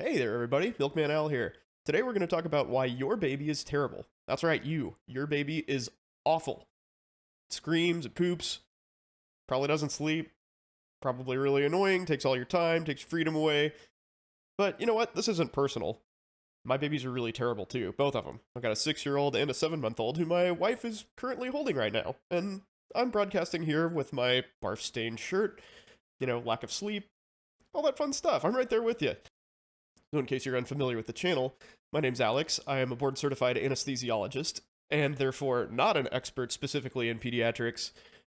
Hey there, everybody. Milkman Al here. Today we're going to talk about why your baby is terrible. That's right, Your baby is awful. It screams, it poops, probably doesn't sleep, probably really annoying, takes all your time, takes your freedom away. But you know what? This isn't personal. My babies are really terrible too, both of them. I've got a 6-year-old and a 7-month-old who my wife is currently holding right now. And I'm broadcasting here with my barf stained shirt, lack of sleep, all that fun stuff. I'm right there with you. So, in case you're unfamiliar with the channel, my name's Alex. I am a board certified anesthesiologist, and therefore not an expert specifically in pediatrics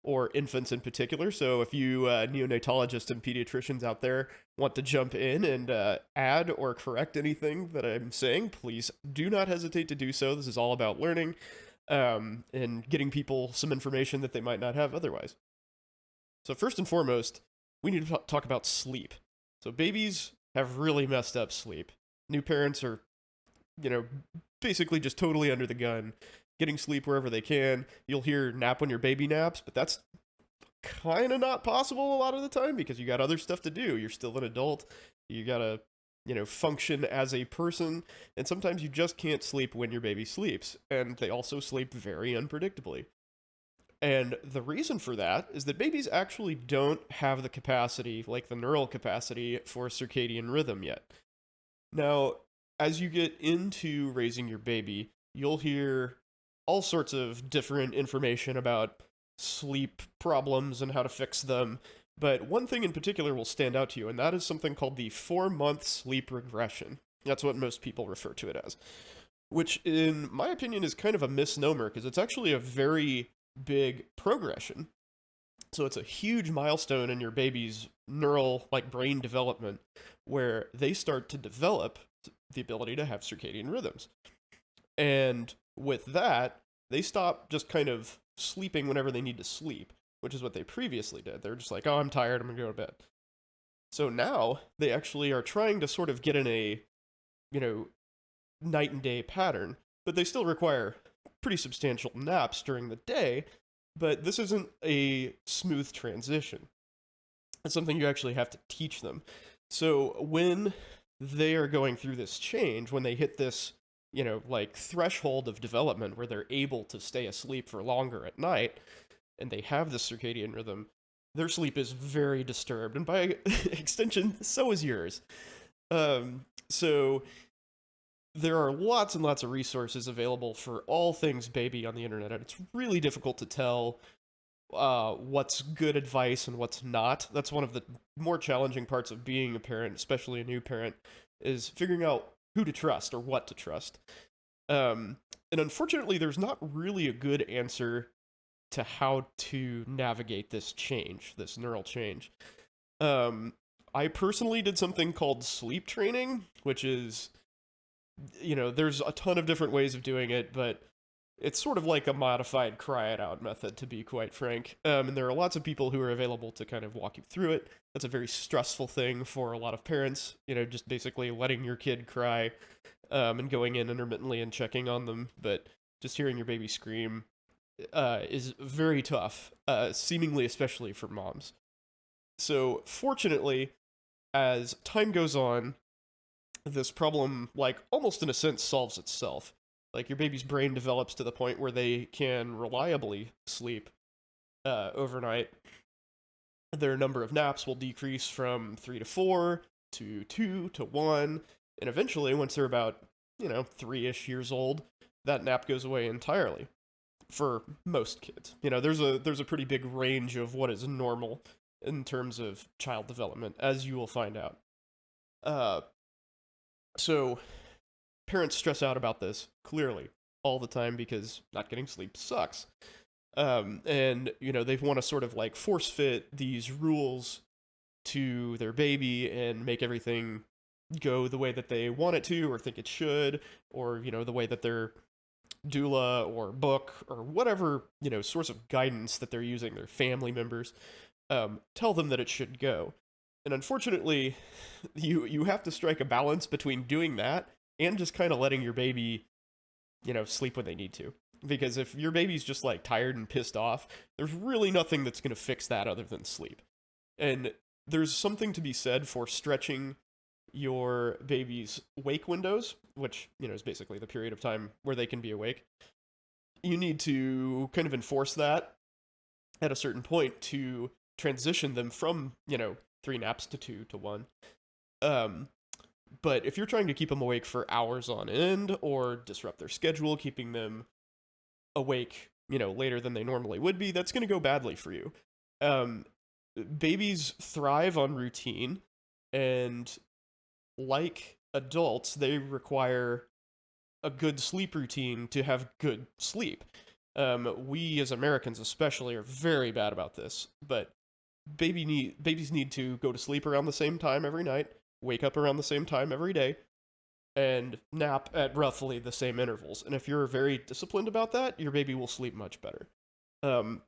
or infants in particular. So, if you neonatologists and pediatricians out there want to jump in and add or correct anything that I'm saying, please do not hesitate to do so. This is all about learning and getting people some information that they might not have otherwise. So, first and foremost, we need to talk about sleep. So, babies have really messed up sleep. New parents are, basically just totally under the gun, getting sleep wherever they can. You'll hear nap when your baby naps, but that's kind of not possible a lot of the time because you got other stuff to do. You're still an adult. You gotta, function as a person, and sometimes you just can't sleep when your baby sleeps, and they also sleep very unpredictably. And the reason for that is that babies actually don't have the capacity, like the neural capacity, for circadian rhythm yet. Now, as you get into raising your baby, you'll hear all sorts of different information about sleep problems and how to fix them. But one thing in particular will stand out to you, and that is something called the 4-month sleep regression. That's what most people refer to it as. Which, in my opinion, is kind of a misnomer because it's actually a very big progression. So it's a huge milestone in your baby's neural, brain development, where they start to develop the ability to have circadian rhythms. And with that, they stop just kind of sleeping whenever they need to sleep, which is what they previously did. They're just like, oh, I'm tired, I'm gonna go to bed. So now they actually are trying to sort of get in a, night and day pattern, but they still require pretty substantial naps during the day, but this isn't a smooth transition. It's something you actually have to teach them. So when they are going through this change, when they hit this, threshold of development where they're able to stay asleep for longer at night, and they have this circadian rhythm, their sleep is very disturbed, and by extension, so is yours. So there are lots and lots of resources available for all things baby on the internet, and it's really difficult to tell what's good advice and what's not. That's one of the more challenging parts of being a parent, especially a new parent, is figuring out who to trust or what to trust. And unfortunately, there's not really a good answer to how to navigate this change, this neural change. I personally did something called sleep training, which is there's a ton of different ways of doing it, but it's sort of like a modified cry it out method, to be quite frank. And there are lots of people who are available to kind of walk you through it. That's a very stressful thing for a lot of parents, just basically letting your kid cry and going in intermittently and checking on them. But just hearing your baby scream is very tough, seemingly especially for moms. So fortunately, as time goes on, this problem, almost in a sense, solves itself. Your baby's brain develops to the point where they can reliably sleep overnight. Their number of naps will decrease from 3 to 4 to 2 to 1, and eventually, once they're about, 3-ish years old, that nap goes away entirely for most kids. There's a pretty big range of what is normal in terms of child development, as you will find out. So, parents stress out about this, clearly, all the time because not getting sleep sucks. And, they want to sort of force fit these rules to their baby and make everything go the way that they want it to or think it should, or, the way that their doula or book or whatever, source of guidance that they're using, their family members, tell them that it should go. And unfortunately, you have to strike a balance between doing that and just kind of letting your baby, sleep when they need to. Because if your baby's just tired and pissed off, there's really nothing that's going to fix that other than sleep. And there's something to be said for stretching your baby's wake windows, which, is basically the period of time where they can be awake. You need to kind of enforce that at a certain point to transition them from, 3 naps to 2 to 1. Um, but if you're trying to keep them awake for hours on end or disrupt their schedule, keeping them awake, later than they normally would be, that's going to go badly for you. Um, Babies thrive on routine, and like adults, they require a good sleep routine to have good sleep. We as Americans especially are very bad about this, but babies need to go to sleep around the same time every night, wake up around the same time every day, and nap at roughly the same intervals. And if you're very disciplined about that, your baby will sleep much better. Um,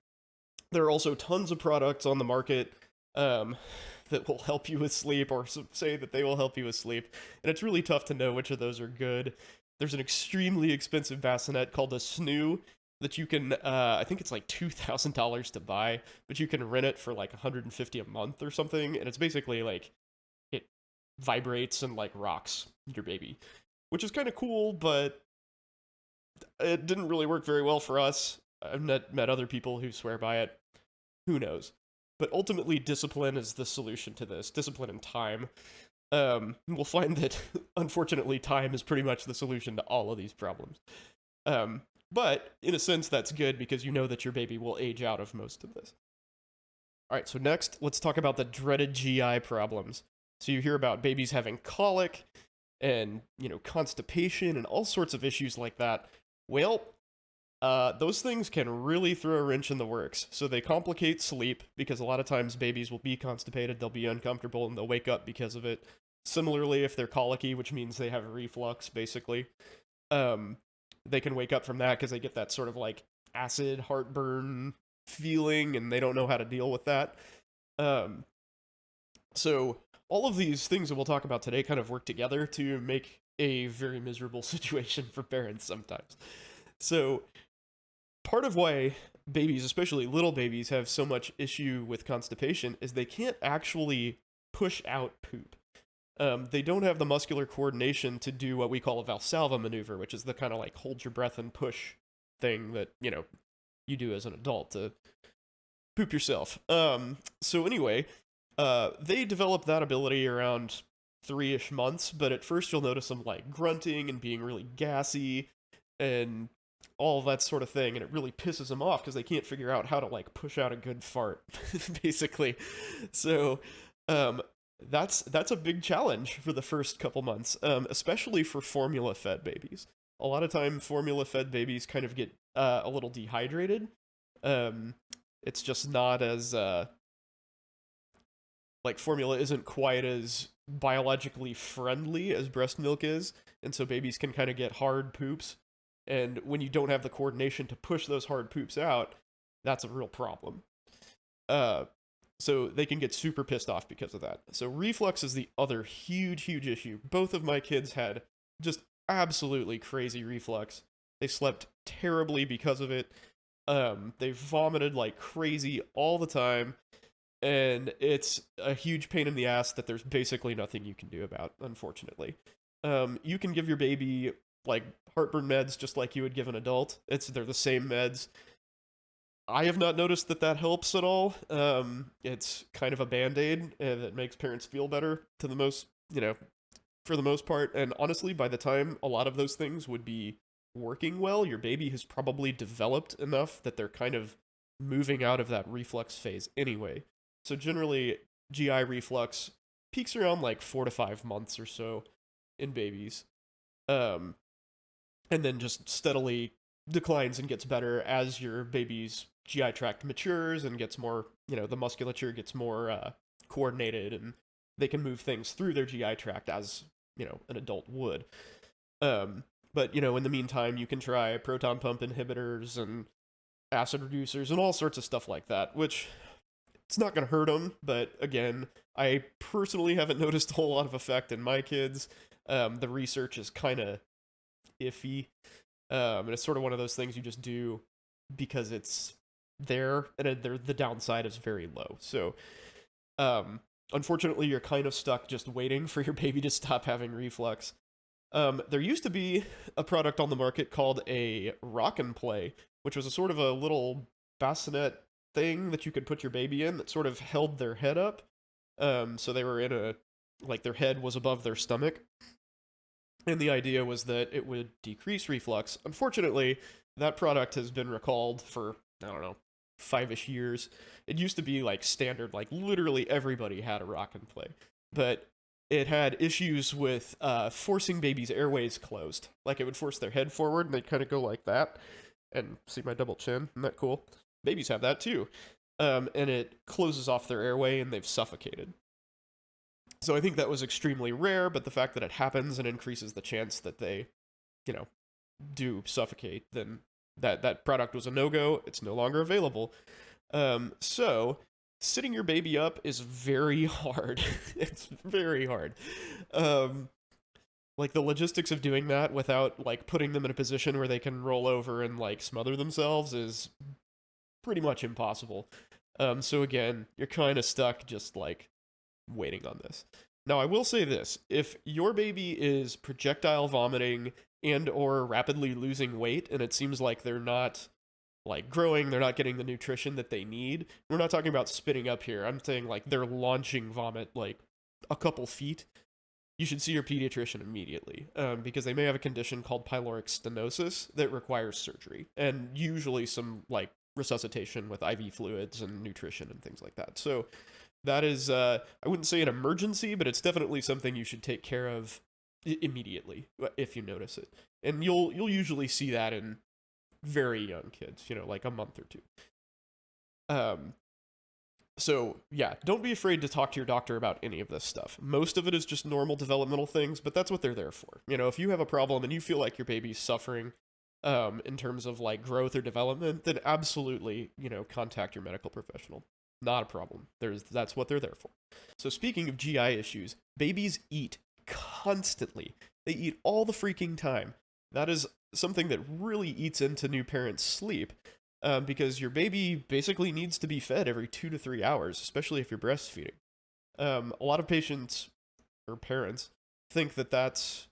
there are also tons of products on the market um, that will help you with sleep, or say that they will help you with sleep, and it's really tough to know which of those are good. There's an extremely expensive bassinet called a snoo that you can, I think it's like $2,000 to buy, but you can rent it for like $150 a month or something, and it's basically like it vibrates and like rocks your baby, which is kind of cool, but it didn't really work very well for us. I've met other people who swear by it. Who knows? But ultimately, discipline is the solution to this. Discipline and time. We'll find that, unfortunately, time is pretty much the solution to all of these problems. But in a sense, that's good because you know that your baby will age out of most of this. All right, so next, let's talk about the dreaded GI problems. So you hear about babies having colic and, constipation and all sorts of issues like that. Well, those things can really throw a wrench in the works. So they complicate sleep because a lot of times babies will be constipated, they'll be uncomfortable, and they'll wake up because of it. Similarly, if they're colicky, which means they have reflux, basically, they can wake up from that because they get that sort of like acid heartburn feeling, and they don't know how to deal with that. So all of these things that we'll talk about today kind of work together to make a very miserable situation for parents sometimes. So part of why babies, especially little babies, have so much issue with constipation is they can't actually push out poop. They don't have the muscular coordination to do what we call a Valsalva maneuver, which is the kind of like hold your breath and push thing that, you do as an adult to poop yourself. So anyway, they develop that ability around 3-ish months, but at first you'll notice them like grunting and being really gassy and all that sort of thing, and it really pisses them off because they can't figure out how to like push out a good fart, basically. So that's a big challenge for the first couple months, especially for formula fed babies. A lot of time formula fed babies kind of get a little dehydrated. It's just not as like formula isn't quite as biologically friendly as breast milk is, and so babies can kind of get hard poops. And when you don't have the coordination to push those hard poops out, that's a real problem. So they can get super pissed off because of that. So reflux is the other huge issue. Both of my kids had just absolutely crazy reflux. They slept terribly because of it. They vomited like crazy all the time. And it's a huge pain in the ass that there's basically nothing you can do about, unfortunately. You can give your baby like heartburn meds just like you would give an adult. They're the same meds. I have not noticed that helps at all. It's kind of a band-aid that makes parents feel better to the most, for the most part. And honestly, by the time a lot of those things would be working well, your baby has probably developed enough that they're kind of moving out of that reflux phase anyway. So generally, GI reflux peaks around like 4 to 5 months or so in babies. And then just steadily declines and gets better as your baby's GI tract matures and gets more, the musculature gets more coordinated, and they can move things through their GI tract as, an adult would. But, in the meantime, you can try proton pump inhibitors and acid reducers and all sorts of stuff like that, which it's not going to hurt them. But again, I personally haven't noticed a whole lot of effect in my kids. The research is kind of iffy. And it's sort of one of those things you just do because it's there, and the downside is very low. So Unfortunately, you're kind of stuck just waiting for your baby to stop having reflux. There used to be a product on the market called a rock and play, which was a sort of a little bassinet thing that you could put your baby in that sort of held their head up. So they were in a, like their head was above their stomach. And the idea was that it would decrease reflux. Unfortunately, that product has been recalled for, I don't know, 5-ish years. It used to be like standard, like literally everybody had a rock and play. But it had issues with forcing babies' airways closed. Like it would force their head forward and they'd kind of go like that. And see my double chin? Isn't that cool? Babies have that too. And it closes off their airway and they've suffocated. So I think that was extremely rare, but the fact that it happens and increases the chance that they, you know, do suffocate, then that product was a no-go. It's no longer available. So sitting your baby up is very hard. It's very hard. Like the logistics of doing that without like putting them in a position where they can roll over and like smother themselves is pretty much impossible. So again, you're kind of stuck just like waiting on this. Now, I will say this. If your baby is projectile vomiting and or rapidly losing weight and it seems like they're not like growing, they're not getting the nutrition that they need. We're not talking about spitting up here. I'm saying like they're launching vomit like a couple feet. You should see your pediatrician immediately because they may have a condition called pyloric stenosis that requires surgery and usually some like resuscitation with IV fluids and nutrition and things like that. So that is, I wouldn't say an emergency, but it's definitely something you should take care of immediately if you notice it. And you'll usually see that in very young kids, you know, like a month or two. So yeah, don't be afraid to talk to your doctor about any of this stuff. Most of it is just normal developmental things, but that's what they're there for. You know, if you have a problem and you feel like your baby's suffering, in terms of like growth or development, then absolutely, you know, contact your medical professional. Not a problem. That's what they're there for. So speaking of GI issues, babies eat constantly. They eat all the freaking time. That is something that really eats into new parents' sleep because your baby basically needs to be fed every 2 to 3 hours, especially if you're breastfeeding. A lot of patients or parents think that that's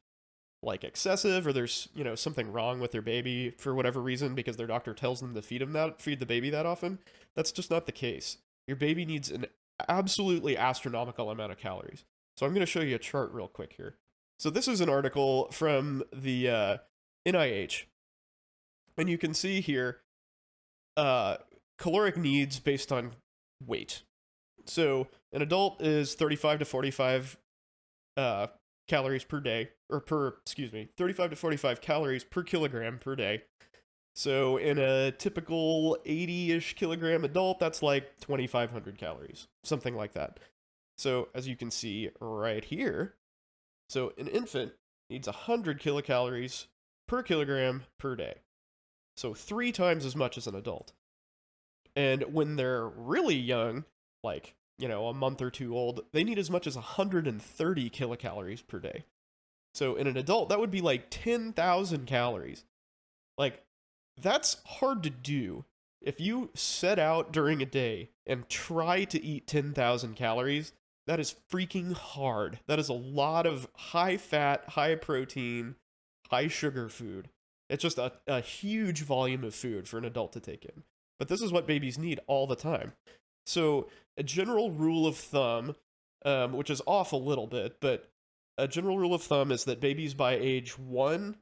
like excessive or there's, you know, something wrong with their baby for whatever reason because their doctor tells them to feed the baby that often. That's just not the case. Your baby needs an absolutely astronomical amount of calories. So I'm going to show you a chart real quick here. So this is an article from the NIH. And you can see here caloric needs based on weight. So an adult is 35 to 45 calories per day, or 35 to 45 calories per kilogram per day. So in a typical 80-ish kilogram adult, that's like 2,500 calories, something like that. So as you can see right here, so an infant needs 100 kilocalories per kilogram per day. So 3 times as much as an adult. And when they're really young, like, you know, a month or two old, they need as much as 130 kilocalories per day. So in an adult, that would be like 10,000 calories. Like, that's hard to do. If you set out during a day and try to eat 10,000 calories, that is freaking hard. That is a lot of high fat, high protein, high sugar food. It's just a huge volume of food for an adult to take in. But this is what babies need all the time. So a general rule of thumb, which is off a little bit, but a general rule of thumb is that babies by age 1,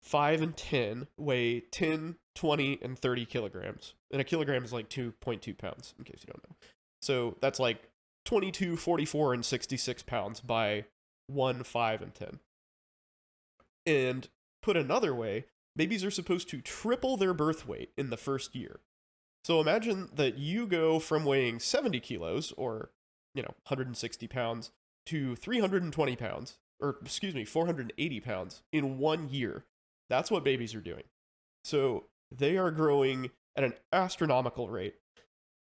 5, and 10 weigh 10, 20, and 30 kilograms. And a kilogram is like 2.2 pounds, in case you don't know. So that's like 22, 44, and 66 pounds by 1, 5, and 10. And put another way, babies are supposed to triple their birth weight in the first year. So imagine that you go from weighing 70 kilos, or, you know, 160 pounds, to 320 pounds, or 480 pounds in 1 year. That's what babies are doing. So they are growing at an astronomical rate,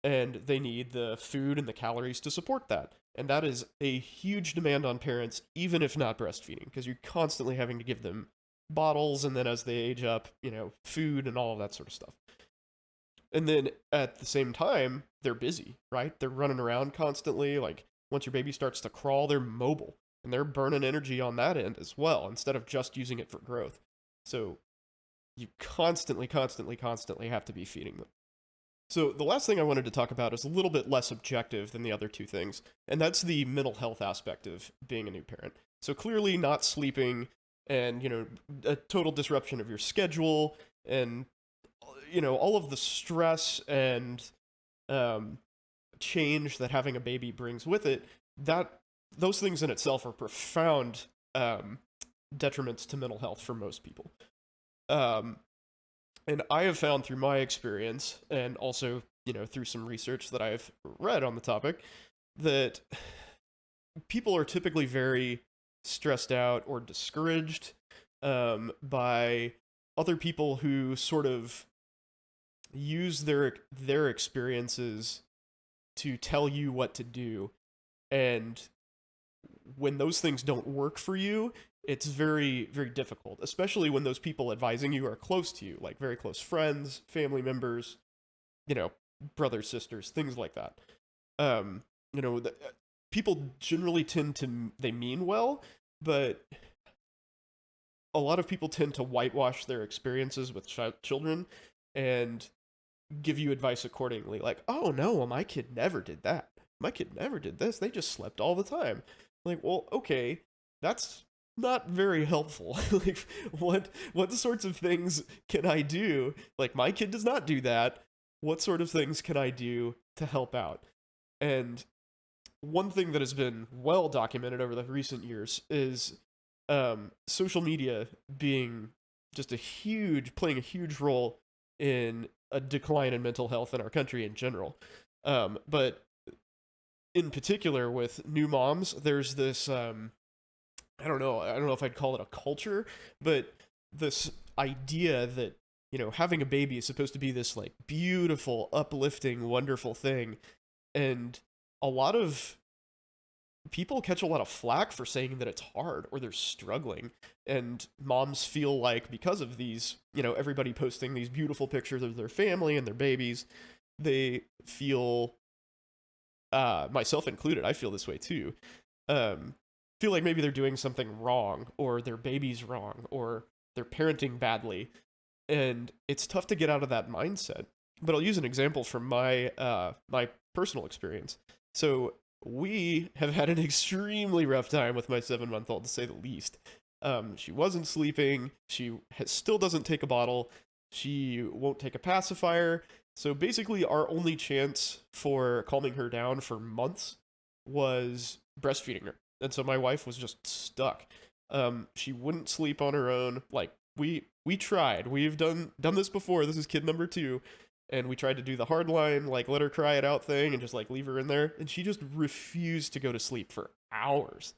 and they need the food and the calories to support that. And that is a huge demand on parents, even if not breastfeeding, because you're constantly having to give them bottles, and then as they age up, you know, food and all of that sort of stuff. And then at the same time, they're busy, right? They're running around constantly. Like once your baby starts to crawl, they're mobile and they're burning energy on that end as well instead of just using it for growth. So you constantly, constantly, constantly have to be feeding them. So the last thing I wanted to talk about is a little bit less objective than the other two things, and that's the mental health aspect of being a new parent. So clearly not sleeping and, a total disruption of your schedule and, all of the stress and change that having a baby brings with it, that those things in itself are profound detriments to mental health for most people. And I have found through my experience and also, through some research that I've read on the topic, that people are typically very stressed out or discouraged by other people who sort of use their experiences to tell you what to do. And when those things don't work for you, it's very, very difficult, especially when those people advising you are close to you, like very close friends, family members, brothers, sisters, things like that. People generally they mean well, but a lot of people tend to whitewash their experiences with children and give you advice accordingly. Like, oh no, well, my kid never did that. My kid never did this. They just slept all the time. Like, well, okay, that's not very helpful. Like, what sorts of things can I do? Like, my kid does not do that. What sort of things can I do to help out? And one thing that has been well documented over the recent years is social media being just playing a huge role in a decline in mental health in our country in general. But in particular with new moms, there's this I don't know if I'd call it a culture, but this idea that, having a baby is supposed to be this like beautiful, uplifting, wonderful thing. And a lot of people catch a lot of flack for saying that it's hard or they're struggling. And moms feel like because of these, everybody posting these beautiful pictures of their family and their babies, they feel, myself included, I feel this way too, feel like maybe they're doing something wrong or their baby's wrong or they're parenting badly. And it's tough to get out of that mindset. But I'll use an example from my my personal experience. So we have had an extremely rough time with my 7-month-old, to say the least. She wasn't sleeping. She still doesn't take a bottle. She won't take a pacifier. So basically, our only chance for calming her down for months was breastfeeding her. And so my wife was just stuck. She wouldn't sleep on her own. Like, we tried. We've done this before. This is kid number 2. And we tried to do the hard line, like let her cry it out thing and just like leave her in there. And she just refused to go to sleep for hours.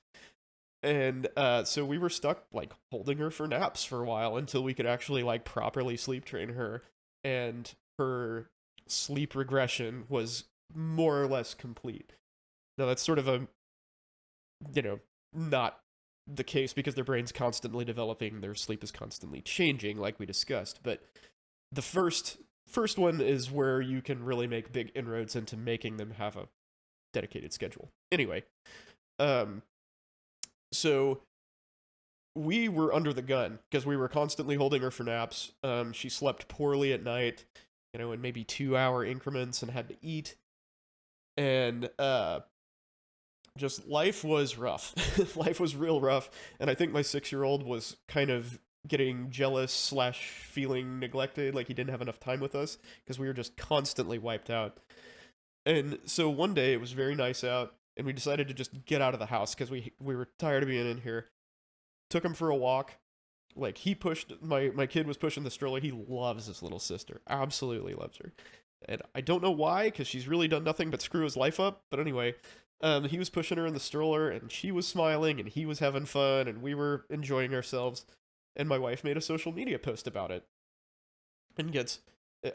And so we were stuck like holding her for naps for a while until we could actually like properly sleep train her. And her sleep regression was more or less complete. Now that's sort of a, not the case because their brain's constantly developing, their sleep is constantly changing like we discussed. But the first one is where you can really make big inroads into making them have a dedicated schedule. Anyway, so we were under the gun because we were constantly holding her for naps. She slept poorly at night, in maybe 2-hour increments and had to eat. And just life was rough. Life was real rough. And I think my 6-year-old was kind of getting jealous / feeling neglected, like he didn't have enough time with us because we were just constantly wiped out. And so one day it was very nice out and we decided to just get out of the house because we were tired of being in here. Took him for a walk. Like, he pushed, my kid was pushing the stroller. He loves his little sister, absolutely loves her. And I don't know why, because she's really done nothing but screw his life up. But anyway, he was pushing her in the stroller and she was smiling and he was having fun and we were enjoying ourselves. And my wife made a social media post about it. And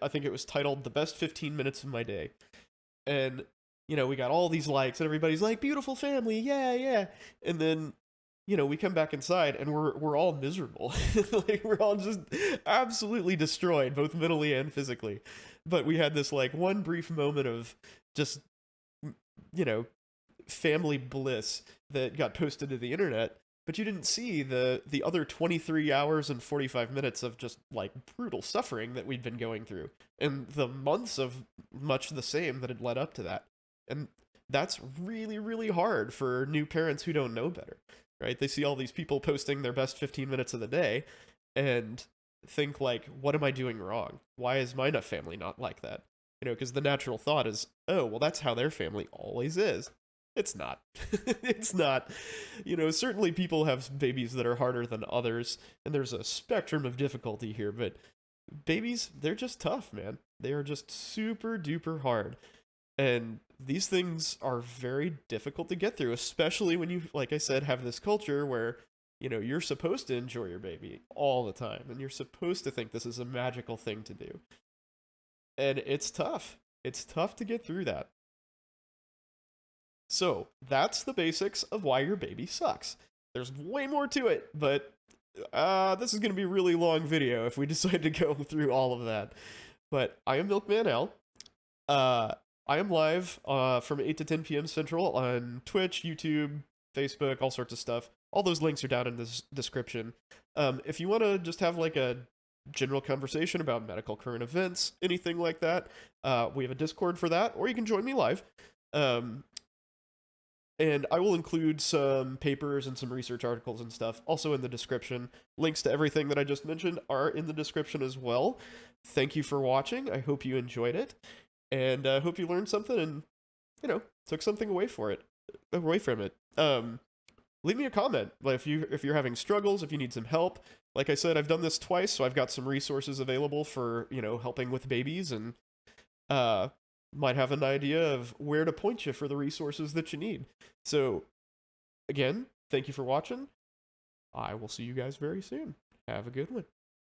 I think it was titled, "The Best 15 Minutes of My Day." And, we got all these likes and everybody's like, "Beautiful family, yeah, yeah." And then, we come back inside and we're all miserable. Like, we're all just absolutely destroyed, both mentally and physically. But we had this, like, one brief moment of just, family bliss that got posted to the internet, but you didn't see the other 23 hours and 45 minutes of just like brutal suffering that we'd been going through, and the months of much the same that had led up to that. And that's really, really hard for new parents who don't know better, right? They see all these people posting their best 15 minutes of the day and think like, what am I doing wrong? Why is my family not like that? You know, because the natural thought is, oh, well, that's how their family always is. It's not. It's not. You know, certainly people have babies that are harder than others, and there's a spectrum of difficulty here, but babies, they're just tough, man. They are just super duper hard. And these things are very difficult to get through, especially when you, like I said, have this culture where, you know, you're supposed to enjoy your baby all the time, and you're supposed to think this is a magical thing to do. And it's tough. It's tough to get through that. So, that's the basics of why your baby sucks. There's way more to it, but this is going to be a really long video if we decide to go through all of that. But I am Milkman L. I am live from 8 to 10 p.m. Central on Twitch, YouTube, Facebook, all sorts of stuff. All those links are down in the description. If you want to just have like a general conversation about medical current events, anything like that, we have a Discord for that, or you can join me live. And I will include some papers and some research articles and stuff also in the description. Links to everything that I just mentioned are in the description as well. Thank you for watching. I hope you enjoyed it. And I hope you learned something and, you know, took something away from it. Leave me a comment if you're having struggles, if you need some help. Like I said, I've done this twice, so I've got some resources available for, you know, helping with babies, and might have an idea of where to point you for the resources that you need. So, again, thank you for watching. I will see you guys very soon. Have a good one.